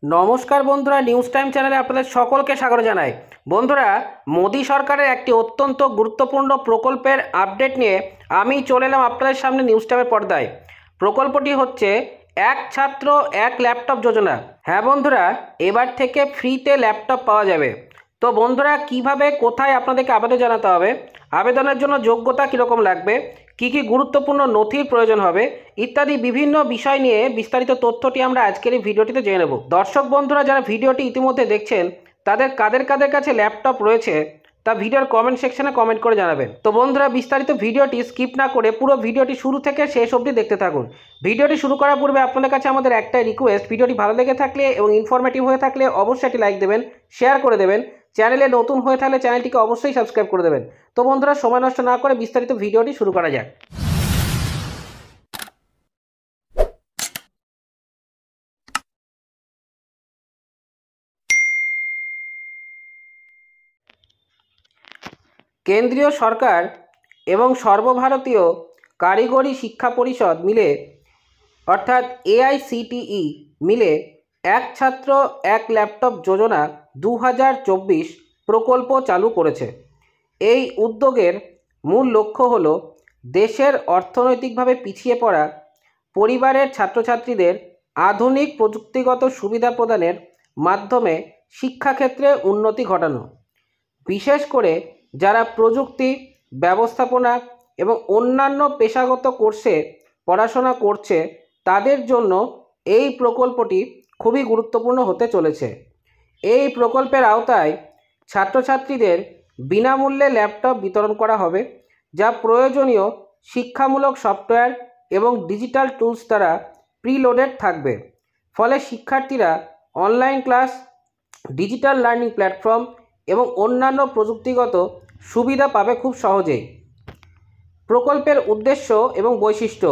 নমস্কার বন্ধুরা, news time চ্যানেলে আপনাদের সকলকে স্বাগত জানাই। বন্ধুরা, মোদী সরকারের একটি অত্যন্ত গুরুত্বপূর্ণ প্রকল্পের আপডেট নিয়ে আমি চলে এলাম আপনাদের সামনে নিউজ টাইমের পর্দায়। প্রকল্পটি হচ্ছে এক ছাত্র এক ল্যাপটপ যোজনা। হ্যাঁ বন্ধুরা, এবার থেকে ফ্রিতে ল্যাপটপ পাওয়া যাবে। তো বন্ধুরা, কিভাবে কোথায় আপনাদেরকে আবেদন জানাতে হবে, আবেদনের জন্য যোগ্যতা কীরকম লাগবে, কী কী গুরুত্বপূর্ণ নথির প্রয়োজন হবে ইত্যাদি বিভিন্ন বিষয় নিয়ে বিস্তারিত তথ্যটি আমরা আজকের এই ভিডিওটিতে জেনে নেব। দর্শক বন্ধুরা, যারা ভিডিওটি ইতিমধ্যে দেখছেন তাদের কাদের কাছে ল্যাপটপ রয়েছে তা ভিডিওর কমেন্ট সেকশনে কমেন্ট করে জানাবেন। তো বন্ধুরা, বিস্তারিত ভিডিওটি স্কিপ না করে পুরো ভিডিওটি শুরু থেকে শেষ অবধি দেখতে থাকুন। ভিডিওটি শুরু করার পূর্বে আপনাদের কাছে আমাদের একটাই রিকোয়েস্ট, ভিডিওটি ভালো লেগে থাকলে এবং ইনফরমেটিভ হয়ে থাকলে অবশ্যই একটি লাইক দেবেন, শেয়ার করে দেবেন। চ্যানেলে নতুন হয়ে থাকলে চ্যানেলটিকে অবশ্যই সাবস্ক্রাইব করে দেবেন। তো বন্ধুরা, সময় নষ্ট না করে বিস্তারিত ভিডিওটি শুরু করা যাক। কেন্দ্রীয় সরকার এবং সর্বভারতীয় কারিগরি শিক্ষা পরিষদ মিলে অর্থাৎ AICTE মিলে এক ছাত্র এক ল্যাপটপ যোজনা 2024 প্রকল্প চালু করেছে। এই উদ্যোগের মূল লক্ষ্য হল দেশের অর্থনৈতিকভাবে পিছিয়ে পড়া পরিবারের ছাত্রছাত্রীদের আধুনিক প্রযুক্তিগত সুবিধা প্রদানের মাধ্যমে শিক্ষাক্ষেত্রে উন্নতি ঘটানো। বিশেষ করে যারা প্রযুক্তি, ব্যবস্থাপনা এবং অন্যান্য পেশাগত কোর্সে পড়াশোনা করছে তাদের জন্য এই প্রকল্পটি খুবই গুরুত্বপূর্ণ হতে চলেছে। এই প্রকল্পের আওতায় ছাত্রছাত্রীদের বিনামূল্যে ল্যাপটপ বিতরণ করা হবে, যা প্রয়োজনীয় শিক্ষামূলক সফটওয়্যার এবং ডিজিটাল টুলস দ্বারা প্রিলোডেড থাকবে। ফলে শিক্ষার্থীরা online class, digital learning platform এবং অন্যান্য প্রযুক্তিগত সুবিধা পাবে খুব সহজেই। প্রকল্পের উদ্দেশ্য এবং বৈশিষ্ট্য।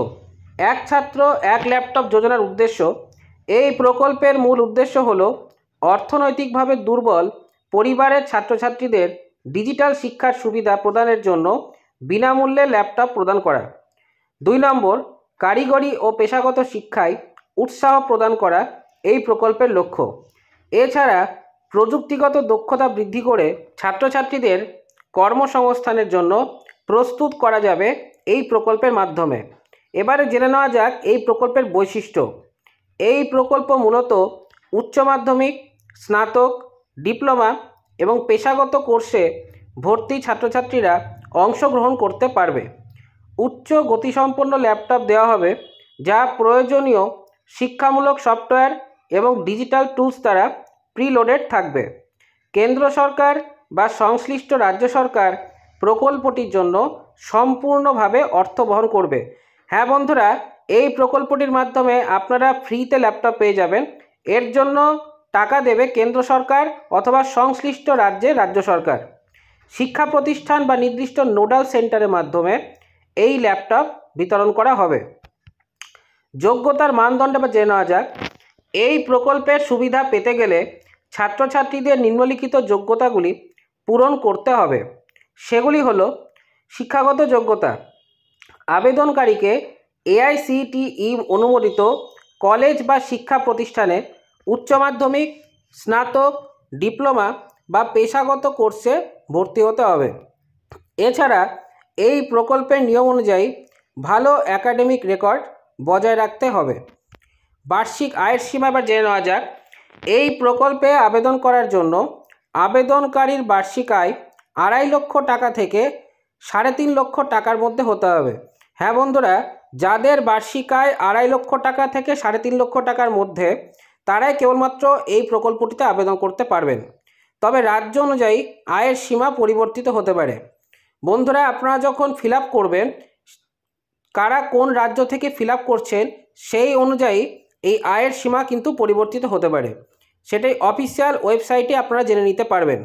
এক ছাত্র এক ল্যাপটপ যোজনার উদ্দেশ্য। এই প্রকল্পের মূল উদ্দেশ্য হল অর্থনৈতিকভাবে দুর্বল পরিবারের ছাত্রছাত্রীদের ডিজিটাল শিক্ষার সুবিধা প্রদানের জন্য বিনামূল্যে ল্যাপটপ প্রদান করা। 2 নম্বর, কারিগরি ও পেশাগত শিক্ষায় উৎসাহ প্রদান করা এই প্রকল্পের লক্ষ্য। এছাড়া প্রযুক্তিগত দক্ষতা বৃদ্ধি করে ছাত্রছাত্রীদের কর্মসংস্থানের জন্য প্রস্তুত করা যাবে এই প্রকল্পের মাধ্যমে। এবারে জেনে নেওয়া যাক এই প্রকল্পের বৈশিষ্ট্য। এই প্রকল্প মূলত উচ্চ মাধ্যমিক, স্নাতক, ডিপ্লোমা এবং পেশাগত কোর্সে ভর্তি ছাত্রছাত্রীরা অংশগ্রহণ করতে পারবে। উচ্চ গতিসম্পন্ন ল্যাপটপ দেওয়া হবে, যা প্রয়োজনীয় শিক্ষামূলক সফটওয়্যার এবং ডিজিটাল টুলস দ্বারা প্রিলোডেড থাকবে। কেন্দ্র সরকার বা সংশ্লিষ্ট রাজ্য সরকার প্রকল্পটির জন্য সম্পূর্ণভাবে অর্থ বহন করবে। হ্যাঁ বন্ধুরা, এই প্রকল্পটির মাধ্যমে আপনারা ফ্রিতে ল্যাপটপ পেয়ে যাবেন। এর জন্য টাকা দেবে কেন্দ্র সরকার অথবা সংশ্লিষ্ট রাজ্য সরকার। শিক্ষা প্রতিষ্ঠান বা নির্দিষ্ট নোডাল সেন্টারের মাধ্যমে এই ল্যাপটপ বিতরণ করা হবে। যোগ্যতার মানদণ্ড বা জেনে নেওয়া যাক। এই প্রকল্পের সুবিধা পেতে গেলে ছাত্রছাত্রীদের নিম্নলিখিত যোগ্যতাগুলি পূরণ করতে হবে। সেগুলি হলো: শিক্ষাগত যোগ্যতা। আবেদনকারীকে AICTE অনুমোদিত কলেজ বা শিক্ষা প্রতিষ্ঠানে উচ্চ মাধ্যমিক, স্নাতক, ডিপ্লোমা বা পেশাগত কোর্সে ভর্তি হতে হবে। এছাড়া এই প্রকল্পের নিয়ম অনুযায়ী ভালো একাডেমিক রেকর্ড বজায় রাখতে হবে। বার্ষিক আয়ের সীমা এবার জেনে নেওয়া যাক। এই প্রকল্পে আবেদন করার জন্য আবেদনকারীর বার্ষিক আয় 2.5 লক্ষ টাকা থেকে 3.5 লক্ষ টাকার মধ্যে হতে হবে। হ্যাঁ বন্ধুরা, যাদের বার্ষিক আয় 2.5 লক্ষ টাকা থেকে 3.5 লক্ষ টাকার মধ্যে তারাই কেবলমাত্র এই প্রকল্পটিতে আবেদন করতে পারবেন। তবে রাজ্য অনুযায়ী আয়ের সীমা পরিবর্তিত হতে পারে। বন্ধুরা, আপনারা যখন ফিল আপ করবেন, কারা কোন রাজ্য থেকে ফিল আপ করছেন সেই অনুযায়ী এই আয়ের সীমা কিন্তু পরিবর্তিত হতে পারে। সেটাই অফিসিয়াল ওয়েবসাইটে আপনারা জেনে নিতে পারবেন।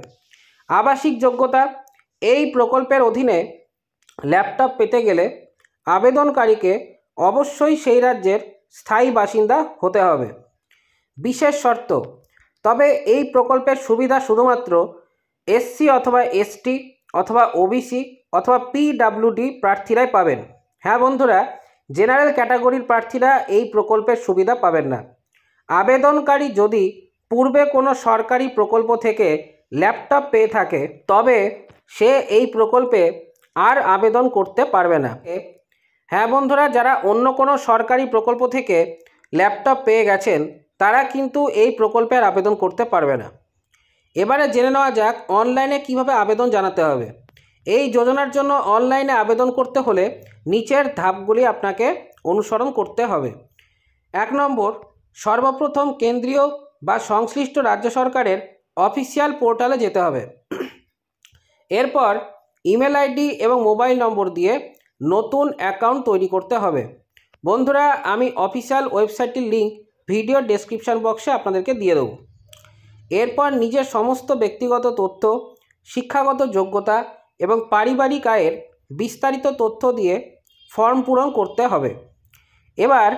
আবাসিক যোগ্যতা। এই প্রকল্পের অধীনে ল্যাপটপ পেতে গেলে আবেদনকারীকে অবশ্যই সেই রাজ্যের স্থায়ী বাসিন্দা হতে হবে। বিশেষ শর্ত। তবে এই প্রকল্পের সুবিধা শুধুমাত্র SC অথবা ST অথবা OBC অথবা PWD প্রার্থীরাই পাবেন। হ্যাঁ বন্ধুরা, জেনারেল ক্যাটাগরির প্রার্থীরা এই প্রকল্পের সুবিধা পাবেন না। আবেদনকারী যদি পূর্বে কোনো সরকারি প্রকল্প থেকে ল্যাপটপ পেয়ে থাকে তবে সে এই প্রকল্পে আর আবেদন করতে পারবে না। হ্যাঁ বন্ধুরা, যারা অন্য কোনো সরকারি প্রকল্প থেকে ল্যাপটপ পেয়ে গেছেন তারা কিন্তু এই প্রকল্পে আর আবেদন করতে পারবে না। এবারে জেনে নেওয়া যাক অনলাইনে কিভাবে আবেদন জানাতে হবে। এই যোজনার জন্য অনলাইনে আবেদন করতে হলে নিচের ধাপগুলি আপনাকে অনুসরণ করতে হবে। 1 নম্বর, সর্বপ্রথম কেন্দ্রীয় বা সংশ্লিষ্ট রাজ্য সরকারের অফিসিয়াল পোর্টালে যেতে হবে। এরপর ইমেল আইডি এবং মোবাইল নম্বর দিয়ে নতুন অ্যাকাউন্ট তৈরি করতে হবে। বন্ধুরা, আমি অফিসিয়াল ওয়েবসাইটটির লিঙ্ক ভিডিও ডেসক্রিপশন বক্সে আপনাদেরকে দিয়ে দেবো। এরপর নিজের সমস্ত ব্যক্তিগত তথ্য, শিক্ষাগত যোগ্যতা এবং পারিবারিক আয়ের বিস্তারিত তথ্য দিয়ে ফর্ম পূরণ করতে হবে। এবার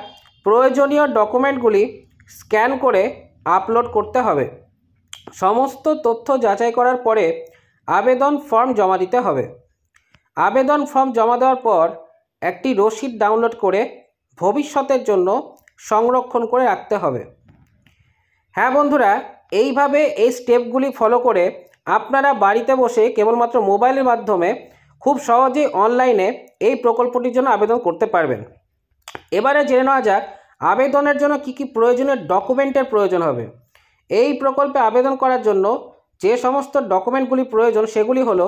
প্রয়োজনীয় ডকুমেন্টগুলি স্ক্যান করে আপলোড করতে হবে। সমস্ত তথ্য যাচাই করার পরে আবেদন ফর্ম জমা দিতে হবে। আবেদন ফর্ম জমা দেওয়ার পর একটি রসিদ ডাউনলোড করে ভবিষ্যতের জন্য সংরক্ষণ করে রাখতে হবে। হ্যাঁ বন্ধুরা, এইভাবে এই স্টেপগুলি ফলো করে আপনারা বাড়িতে বসে কেবলমাত্র মোবাইলের মাধ্যমে খুব সহজেই অনলাইনে এই প্রকল্পটির জন্য আবেদন করতে পারবেন। এবারে জেনে নেওয়া যাক আবেদনের জন্য কী কী প্রয়োজনীয় ডকুমেন্টের প্রয়োজন হবে। এই প্রকল্পে আবেদন করার জন্য যে সমস্ত ডকুমেন্টগুলি প্রয়োজন সেগুলি হলো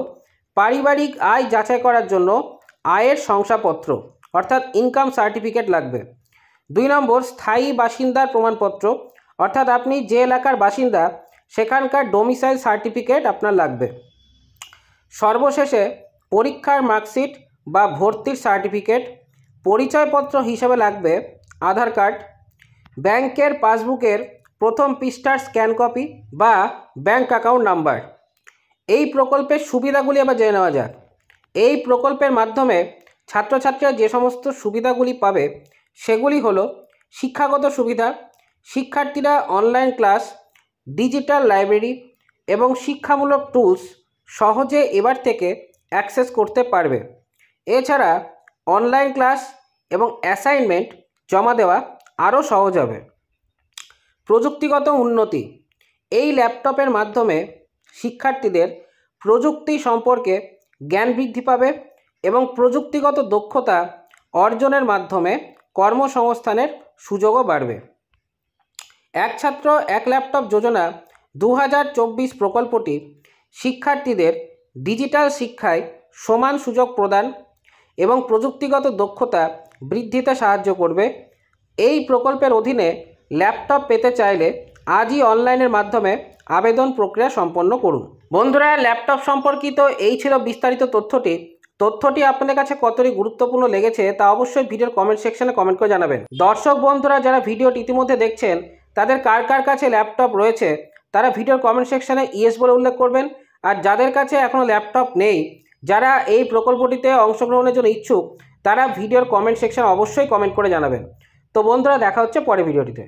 পারিবারিক আয় যাচাই করার জন্য আয়ের শংসাপত্র অর্থাৎ ইনকাম সার্টিফিকেট লাগবে। 2 নম্বর, স্থায়ী বাসিন্দার প্রমাণপত্র অর্থাৎ আপনি যে এলাকার বাসিন্দা সেখানকার ডোমিসাইল সার্টিফিকেট আপনার লাগবে। সর্বশেষে পরীক্ষার মার্কশিট বা ভর্তির সার্টিফিকেট, পরিচয়পত্র হিসেবে লাগবে আধার কার্ড, ব্যাংকের পাসবুকের প্রথম পৃষ্ঠার স্ক্যান কপি বা ব্যাংক অ্যাকাউন্ট নাম্বার। এই প্রকল্পের সুবিধাগুলি আবার জেনে নেওয়া যাক। এই প্রকল্পের মাধ্যমে ছাত্রছাত্রীরা যে সমস্ত সুবিধাগুলি পাবে সেগুলি হলো শিক্ষাগত সুবিধা, শিক্ষার্থীরা অনলাইন ক্লাস, ডিজিটাল লাইব্রেরি এবং শিক্ষামূলক টুলস সহজে এবার থেকে অ্যাক্সেস করতে পারবে। এছাড়া অনলাইন ক্লাস এবং অ্যাসাইনমেন্ট জমা দেওয়া আরও সহজ হবে। প্রযুক্তিগত উন্নতি, এই ল্যাপটপের মাধ্যমে শিক্ষার্থীদের প্রযুক্তি সম্পর্কে জ্ঞান বৃদ্ধি পাবে এবং প্রযুক্তিগত দক্ষতা অর্জনের মাধ্যমে কর্মসংস্থানের সুযোগও বাড়বে। এক ছাত্র এক ল্যাপটপ যোজনা 2024 প্রকল্পটি শিক্ষার্থীদের ডিজিটাল শিক্ষায় সমান সুযোগ প্রদান এবং প্রযুক্তিগত দক্ষতা বৃদ্ধিতে সাহায্য করবে। এই প্রকল্পের অধীনে ল্যাপটপ পেতে চাইলে আজই অনলাইনের মাধ্যমে আবেদন প্রক্রিয়া সম্পন্ন করুন। বন্ধুরা, ল্যাপটপ সম্পর্কিত এই ছিল বিস্তারিত তথ্যটি আপনাদের কাছে কতটি গুরুত্বপূর্ণ লেগেছে তা অবশ্যই ভিডিওর কমেন্ট সেকশনে কমেন্ট করে জানাবেন। দর্শক বন্ধুরা যারা ভিডিওটি ইতিমধ্যে দেখছেন তাদের কার কার কাছে ল্যাপটপ রয়েছে তারা ভিডিওর কমেন্ট সেকশনে ইয়েস বলে উল্লেখ করবেন। আর যাদের কাছে এখনও ল্যাপটপ নেই, যারা এই প্রকল্পটিতে অংশগ্রহণের জন্য ইচ্ছুক, তারা ভিডিওর কমেন্ট সেকশনে অবশ্যই কমেন্ট করে জানাবেন। তো বন্ধুরা, দেখা হচ্ছে পরের ভিডিওটিতে।